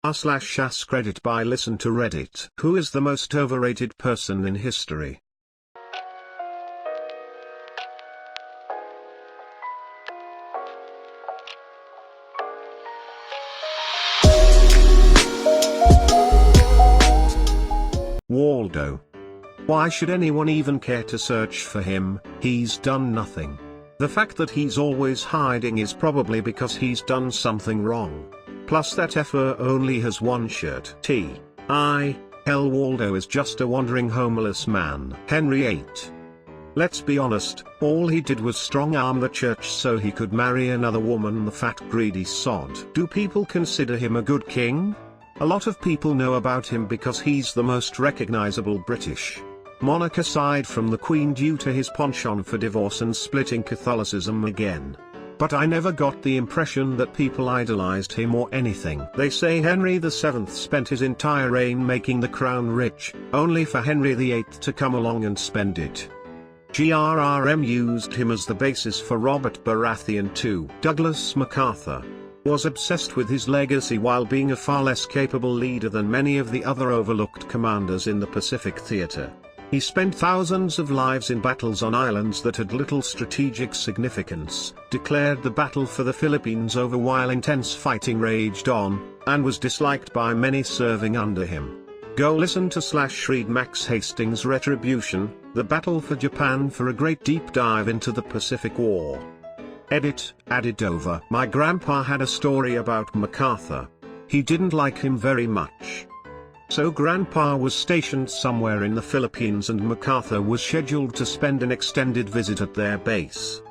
r/AskReddit by Listen to Reddit. Who is the most overrated person in history? Waldo. Why should anyone even care to search for him? He's done nothing. The fact that he's always hiding is probably because he's done something wrong. Plus that effer only has one shirt. Hell, Waldo is just a wandering homeless man. Henry VIII. Let's be honest, all he did was strong-arm the church so he could marry another woman, the fat greedy sod. Do people consider him a good king? A lot of people know about him because he's the most recognizable British monarch aside from the Queen due to his penchant for divorce and splitting Catholicism again. But I never got the impression that people idolized him or anything. They say Henry VII spent his entire reign making the crown rich, only for Henry VIII to come along and spend it. GRRM used him as the basis for Robert Baratheon too. Douglas MacArthur was obsessed with his legacy while being a far less capable leader than many of the other overlooked commanders in the Pacific Theater. He spent thousands of lives in battles on islands that had little strategic significance, declared the battle for the Philippines over while intense fighting raged on, and was disliked by many serving under him. Go listen to /read Max Hastings' Retribution, The Battle for Japan for a great deep dive into the Pacific War. Added over. My grandpa had a story about MacArthur. He didn't like him very much. So Grandpa was stationed somewhere in the Philippines and MacArthur was scheduled to spend an extended visit at their base.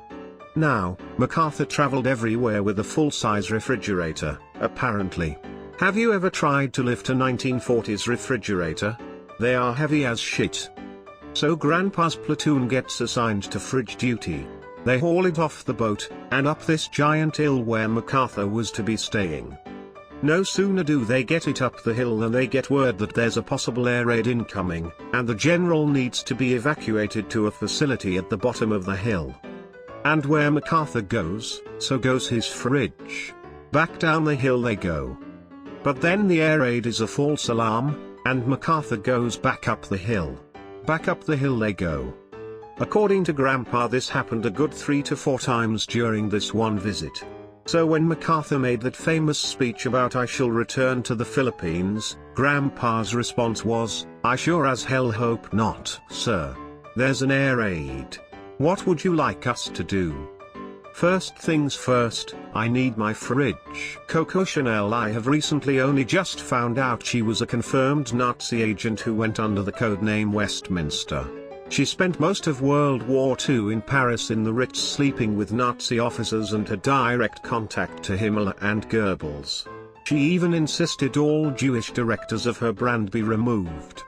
Now, MacArthur traveled everywhere with a full-size refrigerator, apparently. Have you ever tried to lift a 1940s refrigerator? They are heavy as shit. So Grandpa's platoon gets assigned to fridge duty. They haul it off the boat, and up this giant hill where MacArthur was to be staying. No sooner do they get it up the hill than they get word that there's a possible air raid incoming, and the general needs to be evacuated to a facility at the bottom of the hill. And where MacArthur goes, so goes his fridge. Back down the hill they go. But then the air raid is a false alarm, and MacArthur goes back up the hill. Back up the hill they go. According to Grandpa, this happened a good 3 to 4 times during this one visit. So when MacArthur made that famous speech about I shall return to the Philippines, Grandpa's response was, I sure as hell hope not, sir. There's an air raid. What would you like us to do? First things first, I need my fridge. Coco Chanel. I have recently only just found out she was a confirmed Nazi agent who went under the codename Westminster. She spent most of World War II in Paris in the Ritz sleeping with Nazi officers and had direct contact to Himmler and Goebbels. She even insisted all Jewish directors of her brand be removed.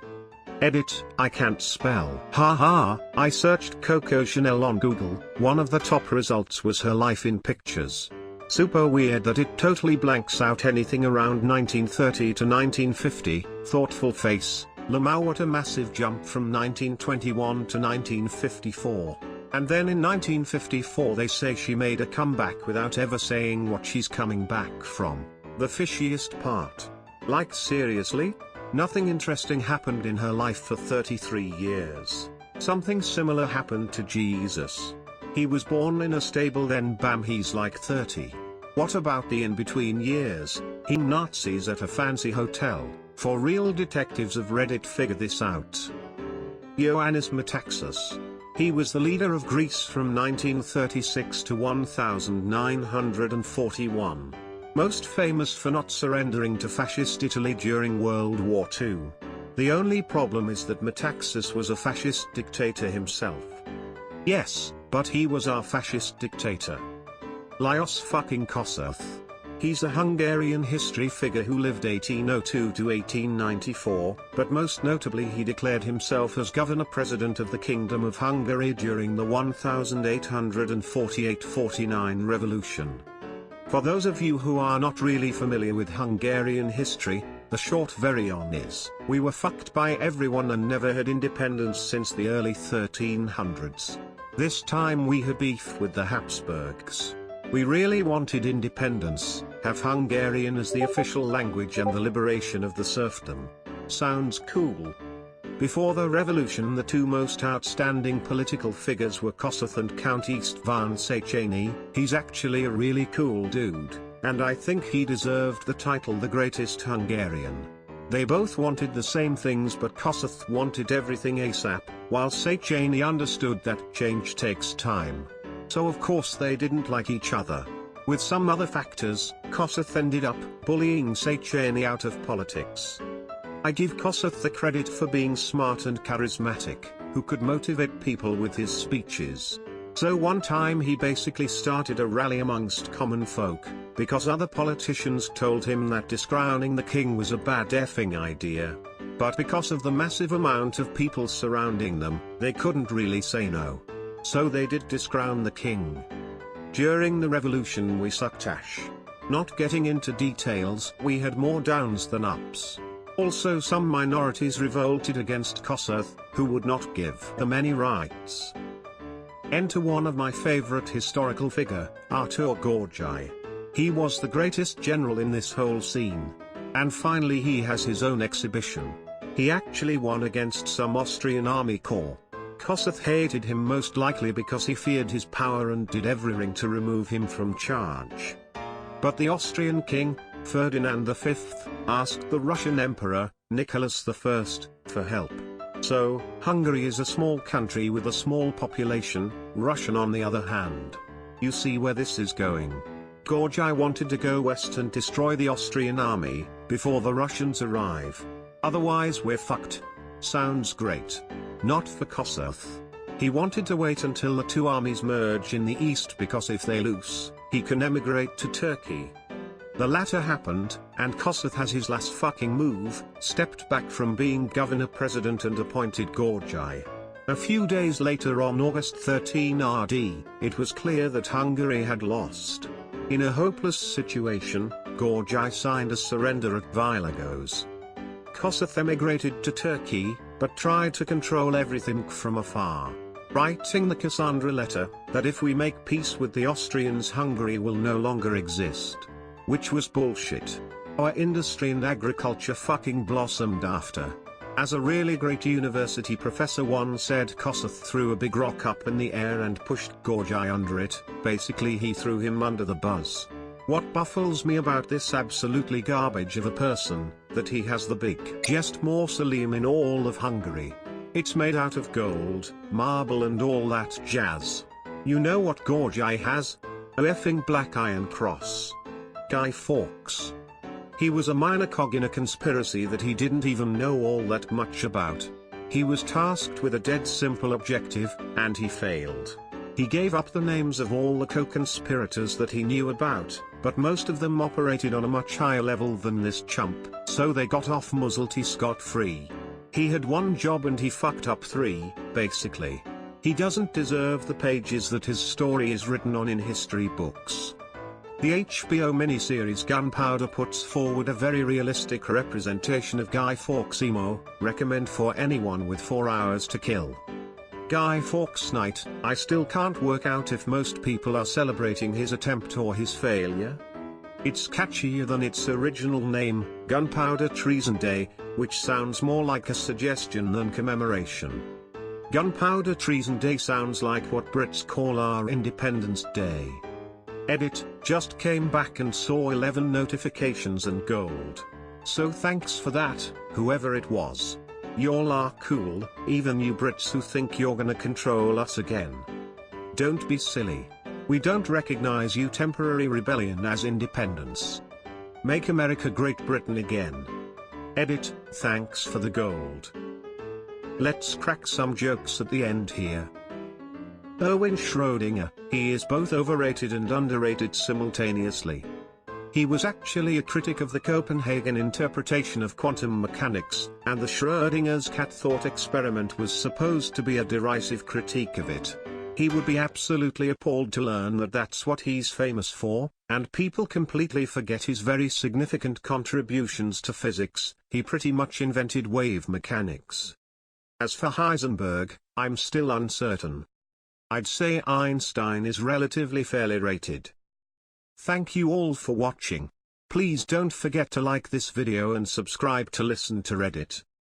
I can't spell. Haha, I searched Coco Chanel on Google. One of the top results was her life in pictures. Super weird that it totally blanks out anything around 1930 to 1950, thoughtful face. Lamau, what a massive jump from 1921 to 1954. And then in 1954 they say she made a comeback without ever saying what she's coming back from. The fishiest part. Like seriously? Nothing interesting happened in her life for 33 years. Something similar happened to Jesus. He was born in a stable, then bam, he's like 30. What about the in-between years? Nazis at a fancy hotel. For real, detectives of Reddit figure this out. Ioannis Metaxas. He was the leader of Greece from 1936 to 1941. Most famous for not surrendering to fascist Italy during World War II. The only problem is that Metaxas was a fascist dictator himself. Yes, but he was our fascist dictator. Lajos fucking Kossuth. He's a Hungarian history figure who lived 1802 to 1894, but most notably he declared himself as governor-president of the Kingdom of Hungary during the 1848-49 revolution. For those of you who are not really familiar with Hungarian history, the short version is, we were fucked by everyone and never had independence since the early 1300s. This time we had beef with the Habsburgs. We really wanted independence, have Hungarian as the official language and the liberation of the serfdom. Sounds cool. Before the revolution, the two most outstanding political figures were Kossuth and Count István Széchenyi. He's actually a really cool dude, and I think he deserved the title the greatest Hungarian. They both wanted the same things, but Kossuth wanted everything ASAP, while Széchenyi understood that change takes time. So of course they didn't like each other. With some other factors, Kossuth ended up bullying Széchenyi out of politics. I give Kossuth the credit for being smart and charismatic, who could motivate people with his speeches. So one time he basically started a rally amongst common folk, because other politicians told him that discrowning the king was a bad effing idea. But because of the massive amount of people surrounding them, they couldn't really say no. So they did discrown the king. During the revolution we sucked ash. Not getting into details, we had more downs than ups. Also some minorities revolted against Kossuth, who would not give them any rights. Enter one of my favorite historical figure, Artur Gorjai. He was the greatest general in this whole scene. And finally he has his own exhibition. He actually won against some Austrian army corps. Kossuth hated him most likely because he feared his power and did everything to remove him from charge. But the Austrian king, Ferdinand V, asked the Russian Emperor, Nicholas I, for help. So, Hungary is a small country with a small population, Russian on the other hand. You see where this is going. Gorjai wanted to go west and destroy the Austrian army, before the Russians arrive. Otherwise we're fucked. Sounds great. Not for Kossuth. He wanted to wait until the two armies merge in the east because if they lose, he can emigrate to Turkey. The latter happened, and Kossuth has his last fucking move, stepped back from being governor-president and appointed Gorjai. A few days later on August 13 RD, it was clear that Hungary had lost. In a hopeless situation, Gorjai signed a surrender at Vilagos. Kossuth emigrated to Turkey, but tried to control everything from afar. Writing the Cassandra letter, that if we make peace with the Austrians Hungary will no longer exist. Which was bullshit. Our industry and agriculture fucking blossomed after. As a really great university professor once said, Kossuth threw a big rock up in the air and pushed Gorjai under it, basically he threw him under the bus. What baffles me about this absolutely garbage of a person, that he has the biggest mausoleum in all of Hungary. It's made out of gold, marble and all that jazz. You know what Gorjai has? A effing black iron cross. Guy Fawkes. He was a minor cog in a conspiracy that he didn't even know all that much about. He was tasked with a dead simple objective, and he failed. He gave up the names of all the co-conspirators that he knew about, but most of them operated on a much higher level than this chump, so they got off muzzlety scot-free. He had one job and he fucked up three, basically. He doesn't deserve the pages that his story is written on in history books. The HBO miniseries Gunpowder puts forward a very realistic representation of Guy Fawkes emo, recommend for anyone with 4 hours to kill. Guy Fawkes Night, I still can't work out if most people are celebrating his attempt or his failure. It's catchier than its original name, Gunpowder Treason Day, which sounds more like a suggestion than commemoration. Gunpowder Treason Day sounds like what Brits call our Independence Day. Edit, just came back and saw 11 notifications and gold. So thanks for that, whoever it was. Y'all are cool, even you Brits who think you're gonna control us again. Don't be silly. We don't recognize you temporary rebellion as independence. Make America Great Britain again. Edit, thanks for the gold. Let's crack some jokes at the end here. Erwin Schrödinger, he is both overrated and underrated simultaneously. He was actually a critic of the Copenhagen interpretation of quantum mechanics, and the Schrödinger's cat thought experiment was supposed to be a derisive critique of it. He would be absolutely appalled to learn that that's what he's famous for, and people completely forget his very significant contributions to physics. He pretty much invented wave mechanics. As for Heisenberg, I'm still uncertain. I'd say Einstein is relatively fairly rated. Thank you all for watching. Please don't forget to like this video and subscribe to listen to Reddit.